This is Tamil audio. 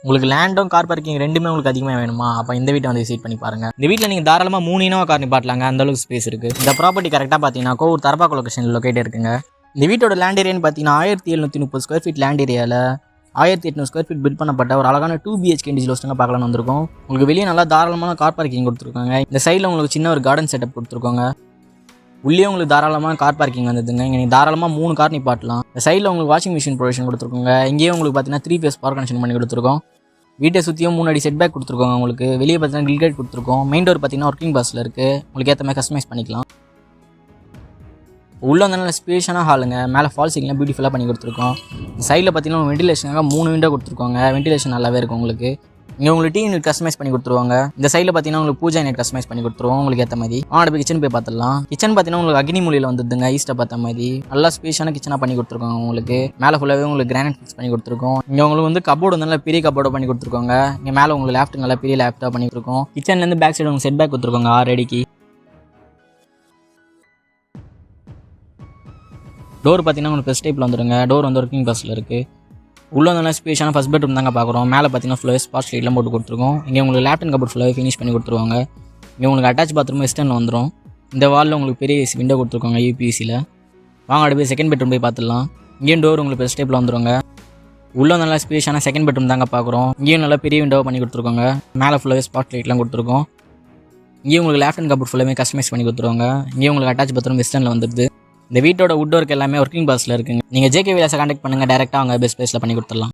உங்களுக்கு லேண்டும் கார் பார்க்கிங் ரெண்டுமே உங்களுக்கு அதிகமாக வேணுமா? அப்போ இந்த வீட்டை வந்து விசிட் பண்ணி பாருங்கள். இந்த வீட்டில் நீங்கள் தாராளமாக 3 இனோவா கார் நிப்பாட்டலாங்க, அந்தளவுக்கு ஸ்பேஸ் இருக்குது. இந்த ப்ராப்பர்ட்டி கரெக்டாக பார்த்தீங்கன்னா கோவூர் தரப்பாக்கம் லொகேஷன் லொக்கேட் இருக்குங்க. இந்த வீட்டோட லேண்ட் ஏரியான்னு பார்த்தீங்கன்னா 1730 ஸ்கொயர் ஃபீட் லேண்ட் ஏரியாவில் 1800 ஸ்கொயர் ஃபீட் பில்ட் பண்ணப்பட்ட ஒரு அழகான 2 BHK இண்டிஜுவல் ஹவுஸ்ங்க பார்க்கலான்னு வந்திருக்கோம். உங்களுக்கு வெளியே நல்லா தாராளமான கார் பார்க்கிங் கொடுத்துருக்காங்க. இந்த சைடில் உங்களுக்கு சின்ன ஒரு கார்டன் செட்டப் கொடுத்துருக்காங்க. உள்ளே உங்களுக்கு தாராளமான கார் பார்க்கிங் வந்ததுங்க. இங்கே நீங்கள் தாராளமாக 3 கார் நிப்பாட்டலாம். இந்த சைடில் உங்களுக்கு வாஷிங் மிஷின் ப்ரொவிஷன் கொடுத்துருக்கோங்க. இங்கேயும் உங்களுக்கு பார்த்தீங்கன்னா 3 ஃபேஸ் பவர் கனெக்ஷன் பண்ணி கொடுத்துருக்கோம். வீட்டை சுற்றியும் 3 அடி செட் பேக் கொடுத்துருக்கோங்க. உங்களுக்கு வெளியே பார்த்தீங்கன்னா கில் கேட் கொடுத்துருக்கோம். மெயின் டோர் பார்த்தீங்கன்னா ஒர்க்கிங் பாஸில் இருக்குது. உங்களுக்கு ஏற்ற மாதிரி கஸ்டமைஸ் பண்ணிக்கலாம். உள்ளே வந்து நல்ல ஸ்பேஷியஸான ஹாலுங்க. மேலே ஃபால் சீலிங்லாம் பியூட்டிஃபுல்லாக பண்ணி கொடுத்துருக்கோம். சைடில் பார்த்தீங்கன்னா வெண்டிலேஷனுக்காக 3 விண்டோ கொடுத்துருக்கோங்க. வெண்டிலேஷன் நல்லாவே இருக்கும் உங்களுக்கு. இங்கே உங்களுக்கு டீ யூனிட் கஸ்டமைஸ் பண்ணி கொடுத்துருவாங்க. இந்த சைடில் பார்த்தீங்கன்னா உங்களுக்கு பூஜா யூனிட் கஸ்டமைஸ் பண்ணி கொடுத்துருவோம் உங்களுக்கு ஏற்ற மாதிரி. போய் கிச்சன் போய் பார்த்துடலாம். கிச்சன் பார்த்தீங்கன்னா உங்களுக்கு அக்னி மூலையில் வந்துடுதுங்க. ஈஸ்ட்டை பார்த்த மாதிரி நல்லா ஸ்பேஷியஸான கிச்சனாக பண்ணி கொடுத்துருக்காங்க. உங்களுக்கு மேலே ஃபுல்லாகவே உங்களுக்கு கிரானைட் ஃபிக்ஸ் பண்ணி கொடுத்துருக்கோம். இங்கே உங்களுக்கு வந்து கபோர்டு நல்லா பெரிய கபோர்டு பண்ணி கொடுத்துருக்காங்க. இங்கே மேலே உங்களுக்கு லேப்டாப் நல்லா பெரிய லேப்டாப் பண்ணி கொடுத்துருக்கோம். கிச்சன்லேருந்து பேக் சைடு உங்களுக்கு செட் பேக் கொடுத்துருக்காங்க 6 அடிக்கு. டோர் பார்த்தீங்கன்னா உங்களுக்கு ஃபஸ்ட் டைப்பில் வந்துடுங்க. டோர் வந்து ஒர்க்கிங் பாஸில் இருக்குது. உள்ளே வந்து ஸ்பேஷியஸான ஃபஸ்ட் பெட்ரூம் தாங்க பார்க்குறோம். மேலே பார்த்தீங்கன்னா ஃபுல்லாகவே ஸ்பாட் லைட்லாம் போட்டு கொடுத்துருக்கோம். இங்கே உங்களுக்கு லேப்டாப் கபோர்ட் ஃபுல்லாகவே ஃபினிஷ் பண்ணி கொடுத்துருவாங்க. இங்கே உங்களுக்கு அட்டாச் பாத்ரூம் வெஸ்டர்னில் வந்துடும். இந்த வாலில் உங்களுக்கு பெரிய விண்டோ கொடுத்துருக்காங்க UPVCயில். வாங்க அடுத்து போய் செகண்ட் பெட்ரூம் போய் பார்த்துடலாம். இங்கேயும் டோர் உங்களுக்கு ஃபஸ்ட் டைப்பில் வந்துடுங்க. உள்ளே நல்லா ஸ்பேஷியஸான செகண்ட் பெட்ரூம் தாங்க பார்க்குறோம். இங்கேயும் நல்லா பெரிய விண்டோ பண்ணி கொடுத்துருக்காங்க. மேலே ஃபுல்லாகவே ஸ்பாட் லைட்லாம் கொடுத்துருக்கோம். இங்கேயும் உங்களுக்கு லேப்டாப் கபோர்ட் ஃபுல்லாகவே கஸ்டமைஸ் பண்ணி கொடுத்துருவாங்க. இங்கேயும் உங்களுக்கு அட்டாச் பாத்ரூம் வெஸ்டர்னில் வந்துடுது. இந்த வீட்டோட வுட் ஒர்க் எல்லாமே ஒர்க்கிங் பாஸில் இருக்குங்க. நீங்கள் JK விலாஸை கான்டாக்ட் பண்ணுங்கள். டேரெக்டாக அவங்க பெஸ்ட் ப்ரைஸில் பண்ணி கொடுத்துடலாம்.